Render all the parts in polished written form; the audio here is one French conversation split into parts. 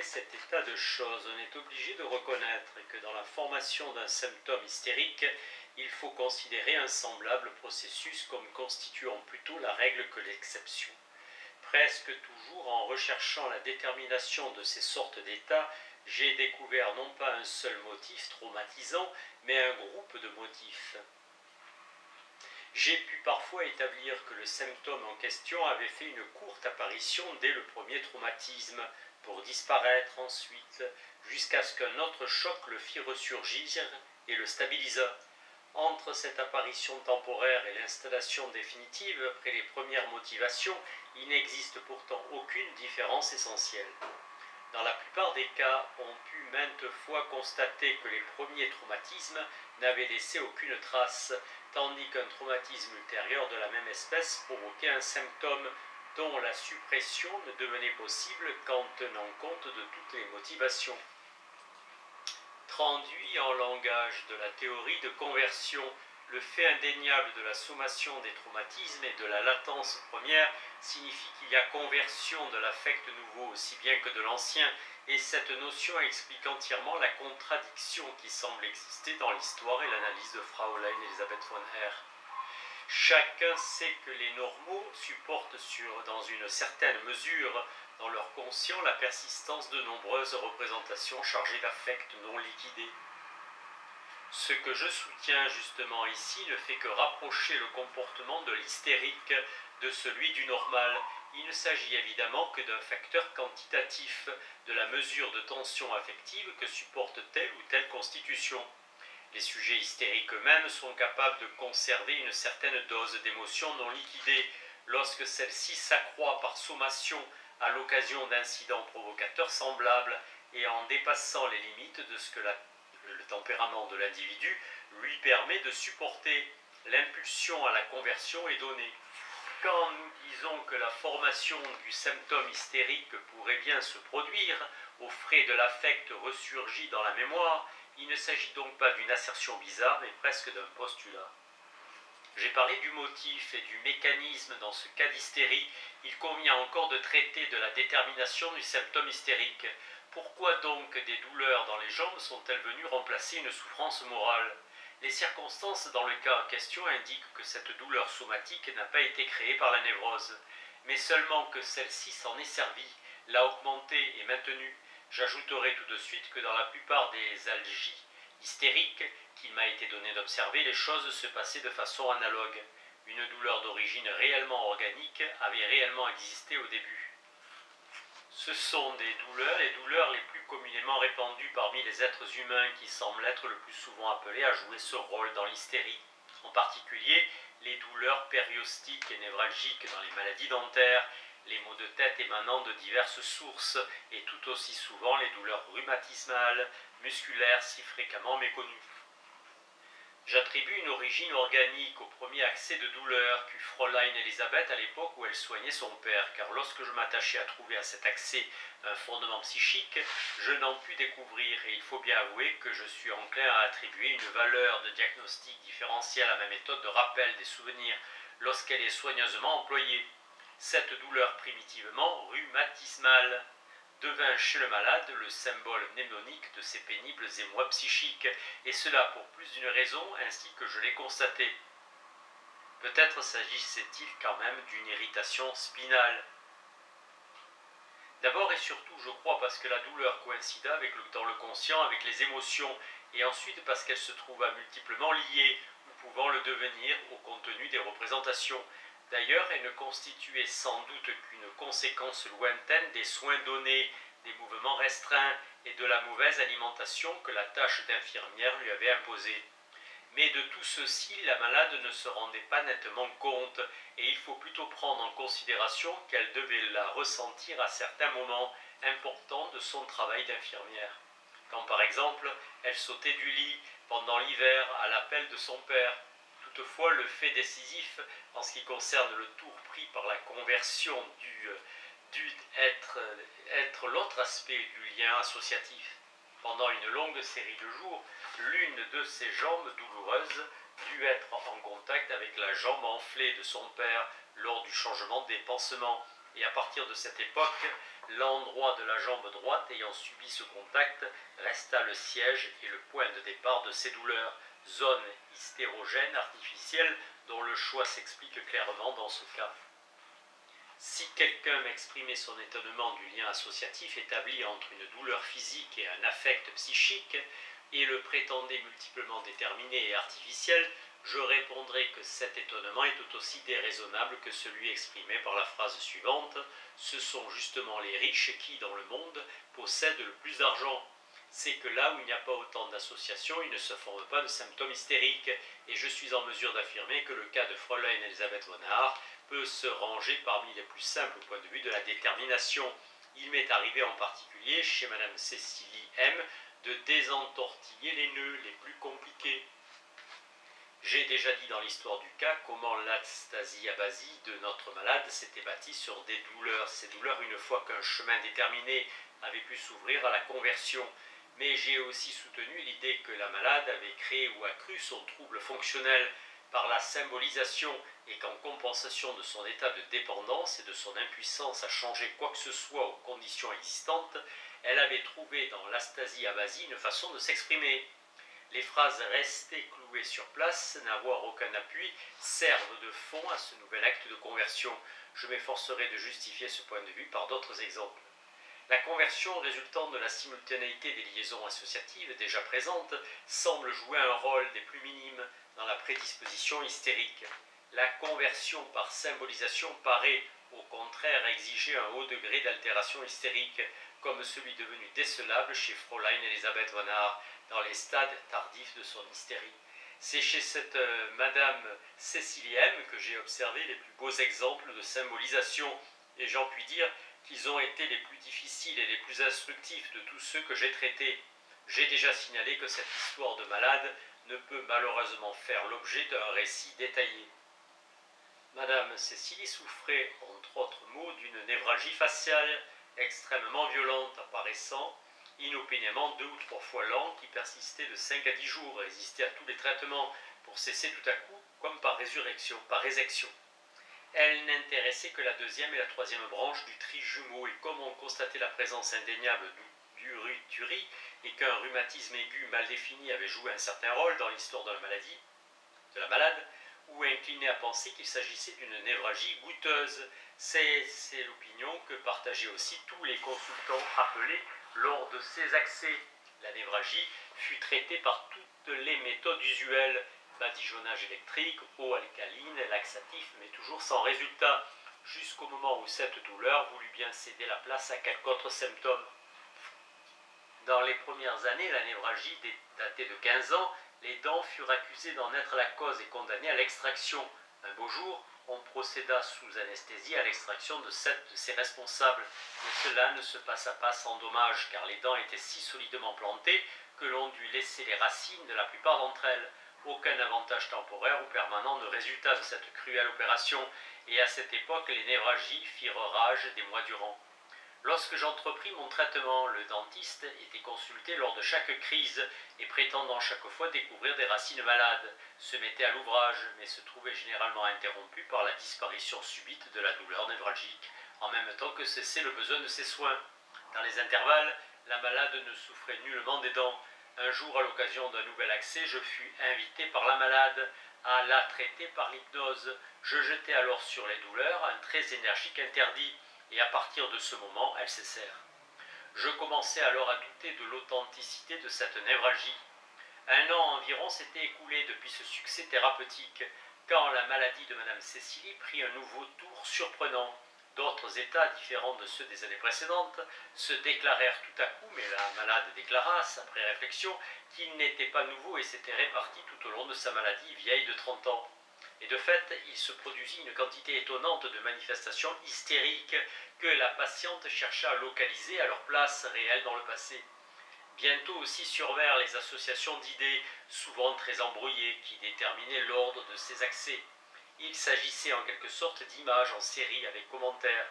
malgré cet état de choses, on est obligé de reconnaître que dans la formation d'un symptôme hystérique, il faut considérer un semblable processus comme constituant plutôt la règle que l'exception. Presque toujours en recherchant la détermination de ces sortes d'états, j'ai découvert non pas un seul motif traumatisant, mais un groupe de motifs. J'ai pu parfois établir que le symptôme en question avait fait une courte apparition dès le premier traumatisme, pour disparaître ensuite, jusqu'à ce qu'un autre choc le fit ressurgir et le stabilisa. Entre cette apparition temporaire et l'installation définitive, après les premières motivations, il n'existe pourtant aucune différence essentielle. Dans la plupart des cas, on put maintes fois constater que les premiers traumatismes n'avaient laissé aucune trace, tandis qu'un traumatisme ultérieur de la même espèce provoquait un symptôme dont la suppression ne devenait possible qu'en tenant compte de toutes les motivations. Traduit en langage de la théorie de conversion, le fait indéniable de la sommation des traumatismes et de la latence première signifie qu'il y a conversion de l'affect nouveau aussi bien que de l'ancien, et cette notion explique entièrement la contradiction qui semble exister dans l'histoire et l'analyse de Fraulein Elisabeth von Hère. Chacun sait que les normaux supportent dans une certaine mesure dans leur conscient la persistance de nombreuses représentations chargées d'affects non liquidés. Ce que je soutiens justement ici ne fait que rapprocher le comportement de l'hystérique de celui du normal. Il ne s'agit évidemment que d'un facteur quantitatif de la mesure de tension affective que supporte telle ou telle constitution. Les sujets hystériques eux-mêmes sont capables de conserver une certaine dose d'émotions non liquidées lorsque celle-ci s'accroît par sommation à l'occasion d'incidents provocateurs semblables et en dépassant les limites de ce que le tempérament de l'individu lui permet de supporter. L'impulsion à la conversion est donnée. Quand nous disons que la formation du symptôme hystérique pourrait bien se produire aux frais de l'affect ressurgi dans la mémoire, il ne s'agit donc pas d'une assertion bizarre, mais presque d'un postulat. J'ai parlé du motif et du mécanisme dans ce cas d'hystérie. Il convient encore de traiter de la détermination du symptôme hystérique. Pourquoi donc des douleurs dans les jambes sont-elles venues remplacer une souffrance morale ? Les circonstances dans le cas en question indiquent que cette douleur somatique n'a pas été créée par la névrose, mais seulement que celle-ci s'en est servie, l'a augmentée et maintenue. J'ajouterai tout de suite que dans la plupart des algies hystériques qu'il m'a été donné d'observer, les choses se passaient de façon analogue. Une douleur d'origine réellement organique avait réellement existé au début. Ce sont les douleurs les plus communément répandues parmi les êtres humains qui semblent être le plus souvent appelés à jouer ce rôle dans l'hystérie. En particulier, les douleurs périostiques et névralgiques dans les maladies dentaires, les maux de tête émanant de diverses sources et tout aussi souvent les douleurs rhumatismales, musculaires si fréquemment méconnues. J'attribue une origine organique au premier accès de douleur qu'eut Fräulein Elisabeth à l'époque où elle soignait son père, car lorsque je m'attachais à trouver à cet accès un fondement psychique, je n'en pus découvrir, et il faut bien avouer que je suis enclin à attribuer une valeur de diagnostic différentiel à ma méthode de rappel des souvenirs lorsqu'elle est soigneusement employée. Cette douleur primitivement rhumatismale devint chez le malade le symbole mnémonique de ses pénibles émois psychiques, et cela pour plus d'une raison ainsi que je l'ai constaté. Peut-être s'agissait-il quand même d'une irritation spinale. D'abord et surtout, je crois, parce que la douleur coïncida dans le conscient avec les émotions, et ensuite parce qu'elle se trouva multiplement liée, ou pouvant le devenir, au contenu des représentations. D'ailleurs, elle ne constituait sans doute qu'une conséquence lointaine des soins donnés, des mouvements restreints et de la mauvaise alimentation que la tâche d'infirmière lui avait imposée. Mais de tout ceci, la malade ne se rendait pas nettement compte, et il faut plutôt prendre en considération qu'elle devait la ressentir à certains moments importants de son travail d'infirmière. Quand par exemple, elle sautait du lit pendant l'hiver à l'appel de son père. Toutefois, le fait décisif en ce qui concerne le tour pris par la conversion dut être l'autre aspect du lien associatif. Pendant une longue série de jours, l'une de ses jambes douloureuses dut être en contact avec la jambe enflée de son père lors du changement des pansements, et à partir de cette époque, l'endroit de la jambe droite ayant subi ce contact resta le siège et le point de départ de ces douleurs, zone hystérogène artificielle dont le choix s'explique clairement dans ce cas. Si quelqu'un m'exprimait son étonnement du lien associatif établi entre une douleur physique et un affect psychique, et le prétendait multiplement déterminé et artificiel, je répondrais que cet étonnement est tout aussi déraisonnable que celui exprimé par la phrase suivante « Ce sont justement les riches qui, dans le monde, possèdent le plus d'argent ». C'est que là où il n'y a pas autant d'associations, il ne se forme pas de symptômes hystériques, et je suis en mesure d'affirmer que le cas de Fräulein Elisabeth von Haar peut se ranger parmi les plus simples au point de vue de la détermination. Il m'est arrivé en particulier, chez Madame Cécilie M., de désentortiller les nœuds les plus compliqués. J'ai déjà dit dans l'histoire du cas comment l'astasie-abasie de notre malade s'était bâtie sur des douleurs. Ces douleurs, une fois qu'un chemin déterminé avait pu s'ouvrir à la conversion. Mais j'ai aussi soutenu l'idée que la malade avait créé ou accru son trouble fonctionnel par la symbolisation et qu'en compensation de son état de dépendance et de son impuissance à changer quoi que ce soit aux conditions existantes, elle avait trouvé dans l'astasie-abasie une façon de s'exprimer. Les phrases restées clouées sur place, n'avoir aucun appui, servent de fond à ce nouvel acte de conversion. Je m'efforcerai de justifier ce point de vue par d'autres exemples. La conversion résultant de la simultanéité des liaisons associatives déjà présentes semble jouer un rôle des plus minimes dans la prédisposition hystérique. La conversion par symbolisation paraît au contraire exiger un haut degré d'altération hystérique, comme celui devenu décelable chez Fräulein Elisabeth von Haar dans les stades tardifs de son hystérie. C'est chez cette Madame Cécilie M que j'ai observé les plus beaux exemples de symbolisation, et j'en puis dire qu'ils ont été les plus difficiles et les plus instructifs de tous ceux que j'ai traités. J'ai déjà signalé que cette histoire de malade ne peut malheureusement faire l'objet d'un récit détaillé. Madame Cécilie souffrait, entre autres maux, d'une névralgie faciale extrêmement violente, apparaissant inopinément 2 ou 3 fois lent, qui persistait de 5 à 10 jours, résistait à tous les traitements pour cesser tout à coup, comme par résection. Elle n'intéressait que la deuxième et la troisième branche du trijumeau, et comme on constatait la présence indéniable d'uruturie et qu'un rhumatisme aigu mal défini avait joué un certain rôle dans l'histoire de la malade, ou incliné à penser qu'il s'agissait d'une névralgie goûteuse. C'est l'opinion que partageaient aussi tous les consultants appelés lors de ces accès. La névralgie fut traitée par toutes les méthodes usuelles, badigeonnage électrique, eau alcaline, laxatif, mais toujours sans résultat, jusqu'au moment où cette douleur voulut bien céder la place à quelque autre symptôme. Dans les premières années, la névralgie datée de 15 ans, les dents furent accusées d'en être la cause et condamnées à l'extraction. Un beau jour, on procéda sous anesthésie à l'extraction de 7 de ses responsables, mais cela ne se passa pas sans dommage, car les dents étaient si solidement plantées que l'on dut laisser les racines de la plupart d'entre elles. Aucun avantage temporaire ou permanent ne résulta de cette cruelle opération, et à cette époque les névralgies firent rage des mois durant. Lorsque j'entrepris mon traitement, le dentiste était consulté lors de chaque crise et prétendant chaque fois découvrir des racines malades, se mettait à l'ouvrage, mais se trouvait généralement interrompu par la disparition subite de la douleur névralgique, en même temps que cessait le besoin de ses soins. Dans les intervalles, la malade ne souffrait nullement des dents. Un jour, à l'occasion d'un nouvel accès, je fus invité par la malade à la traiter par l'hypnose. Je jetai alors sur les douleurs un très énergique interdit, et à partir de ce moment, elles cessèrent. Je commençais alors à douter de l'authenticité de cette névralgie. 1 an environ s'était écoulé depuis ce succès thérapeutique, quand la maladie de Madame Cécilie prit un nouveau tour surprenant. D'autres états, différents de ceux des années précédentes, se déclarèrent tout à coup, mais la malade déclara, après réflexion, qu'il n'était pas nouveau et s'était réparti tout au long de sa maladie vieille de 30 ans. Et de fait, il se produisit une quantité étonnante de manifestations hystériques que la patiente chercha à localiser à leur place réelle dans le passé. Bientôt aussi survinrent les associations d'idées, souvent très embrouillées, qui déterminaient l'ordre de ces accès. Il s'agissait en quelque sorte d'images en série avec commentaires.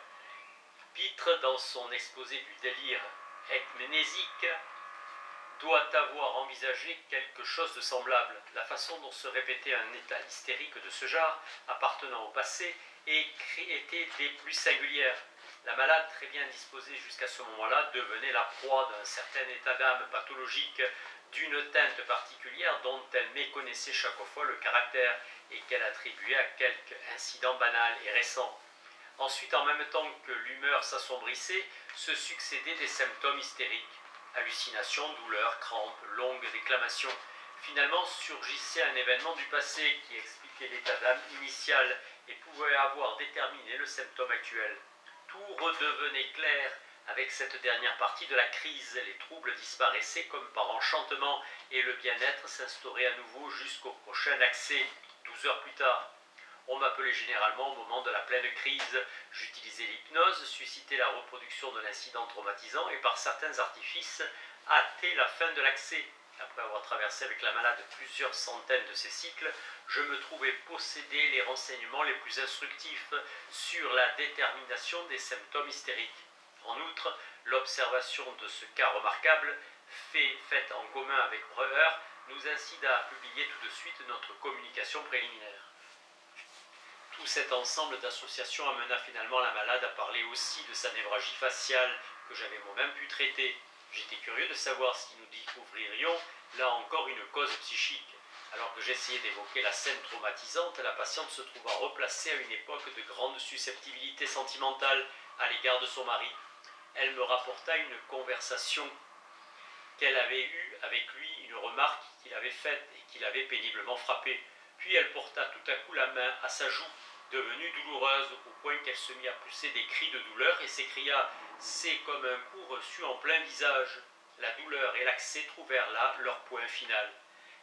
Pitre, dans son exposé du délire ecmnésique, doit avoir envisagé quelque chose de semblable. La façon dont se répétait un état hystérique de ce genre, appartenant au passé, était des plus singulières. La malade, très bien disposée jusqu'à ce moment-là, devenait la proie d'un certain état d'âme pathologique, d'une teinte particulière dont elle méconnaissait chaque fois le caractère et qu'elle attribuait à quelque incident banal et récent. Ensuite, en même temps que l'humeur s'assombrissait, se succédaient des symptômes hystériques. Hallucinations, douleurs, crampes, longues déclamations. Finalement surgissait un événement du passé qui expliquait l'état d'âme initial et pouvait avoir déterminé le symptôme actuel. Tout redevenait clair avec cette dernière partie de la crise. Les troubles disparaissaient comme par enchantement et le bien-être s'instaurait à nouveau jusqu'au prochain accès, 12 heures plus tard. On m'appelait généralement au moment de la pleine crise. J'utilisais l'hypnose, suscitais la reproduction de l'incident traumatisant et par certains artifices hâtais la fin de l'accès. Après avoir traversé avec la malade plusieurs centaines de ces cycles, je me trouvais posséder les renseignements les plus instructifs sur la détermination des symptômes hystériques. En outre, l'observation de ce cas remarquable, faite en commun avec Breuer, nous incita à publier tout de suite notre communication préliminaire. Tout cet ensemble d'associations amena finalement la malade à parler aussi de sa névralgie faciale que j'avais moi-même pu traiter. J'étais curieux de savoir si nous découvririons là encore une cause psychique. Alors que j'essayais d'évoquer la scène traumatisante, la patiente se trouva replacée à une époque de grande susceptibilité sentimentale à l'égard de son mari. Elle me rapporta une conversation qu'elle avait eue avec lui, une remarque qu'il avait faite et qui l'avait péniblement frappée. Puis elle porta tout à coup la main à sa joue, devenue douloureuse au point qu'elle se mit à pousser des cris de douleur et s'écria « C'est comme un coup reçu en plein visage ». La douleur et l'accès trouvèrent là leur point final.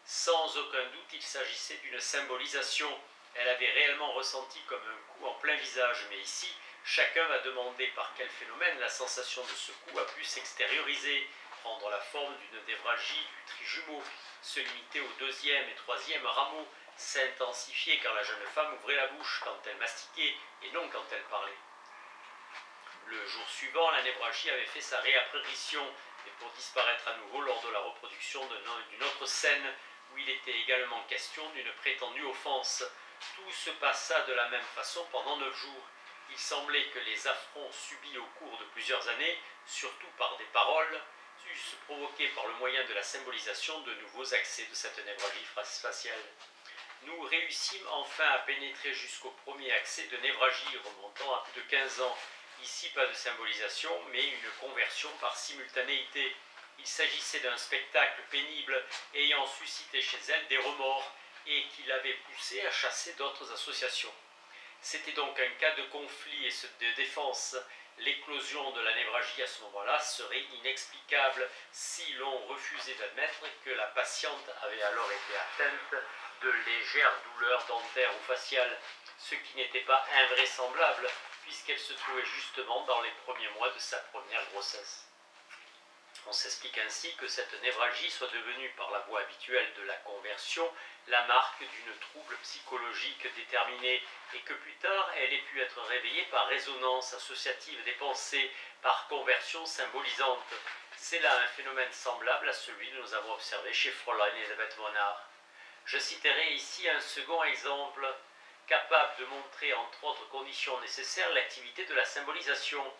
Sans aucun doute, il s'agissait d'une symbolisation. Elle avait réellement ressenti comme un coup en plein visage, mais ici, chacun va demander par quel phénomène la sensation de ce coup a pu s'extérioriser, prendre la forme d'une névralgie du trijumeau, se limiter au deuxième et troisième rameau, s'intensifier quand la jeune femme ouvrait la bouche, quand elle mastiquait et non quand elle parlait. Le jour suivant, la névralgie avait fait sa réapparition, et pour disparaître à nouveau lors de la reproduction d'une autre scène où il était également question d'une prétendue offense. Tout se passa de la même façon pendant 9 jours. Il semblait que les affronts subis au cours de plusieurs années, surtout par des paroles, eussent provoqué par le moyen de la symbolisation de nouveaux accès de cette névralgie faciale. Nous réussîmes enfin à pénétrer jusqu'au premier accès de névralgie remontant à plus de 15 ans. Ici, pas de symbolisation, mais une conversion par simultanéité. Il s'agissait d'un spectacle pénible ayant suscité chez elle des remords et qui l'avait poussée à chasser d'autres associations. C'était donc un cas de conflit et de défense. L'éclosion de la névralgie à ce moment-là serait inexplicable si l'on refusait d'admettre que la patiente avait alors été atteinte de légères douleurs dentaires ou faciales, ce qui n'était pas invraisemblable puisqu'elle se trouvait justement dans les premiers mois de sa première grossesse. On s'explique ainsi que cette névralgie soit devenue par la voie habituelle de la conversion la marque d'une trouble psychologique déterminée et que plus tard elle ait pu être réveillée par résonance associative des pensées, par conversion symbolisante. C'est là un phénomène semblable à celui que nous avons observé chez Fräulein Elisabeth von Arx. Je citerai ici un second exemple capable de montrer entre autres conditions nécessaires l'activité de la symbolisation.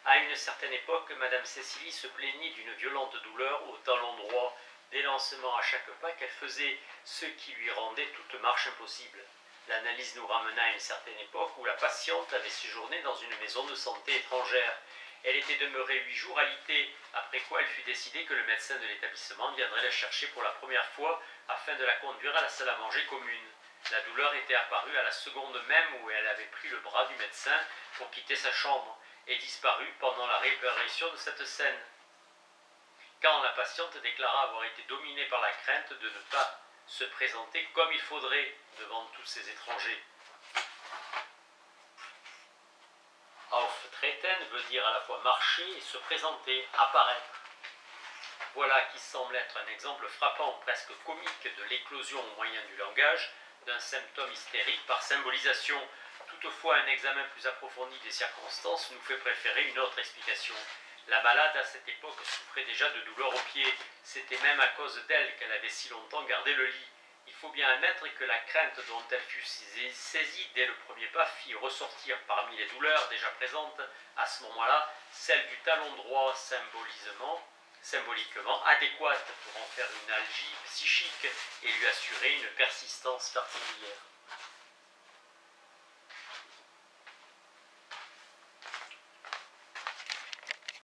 À une certaine époque, Madame Cécilie se plaignit d'une violente douleur au talon droit, des lancements à chaque pas qu'elle faisait, ce qui lui rendait toute marche impossible. L'analyse nous ramena à une certaine époque où la patiente avait séjourné dans une maison de santé étrangère. Elle était demeurée 8 jours alitée, après quoi elle fut décidé que le médecin de l'établissement viendrait la chercher pour la première fois afin de la conduire à la salle à manger commune. La douleur était apparue à la seconde même où elle avait pris le bras du médecin pour quitter sa chambre et disparut pendant la réapparition de cette scène. Quand la patiente déclara avoir été dominée par la crainte de ne pas se présenter comme il faudrait devant tous ces étrangers. Auftreten veut dire à la fois marcher et se présenter, apparaître. Voilà qui semble être un exemple frappant, presque comique, de l'éclosion au moyen du langage d'un symptôme hystérique par symbolisation. Toutefois, un examen plus approfondi des circonstances nous fait préférer une autre explication. La malade, à cette époque, souffrait déjà de douleurs aux pieds. C'était même à cause d'elle qu'elle avait si longtemps gardé le lit. Il faut bien admettre que la crainte dont elle fut saisie dès le premier pas fit ressortir parmi les douleurs déjà présentes à ce moment-là celle du talon droit symboliquement adéquate pour en faire une algie psychique et lui assurer une persistance particulière.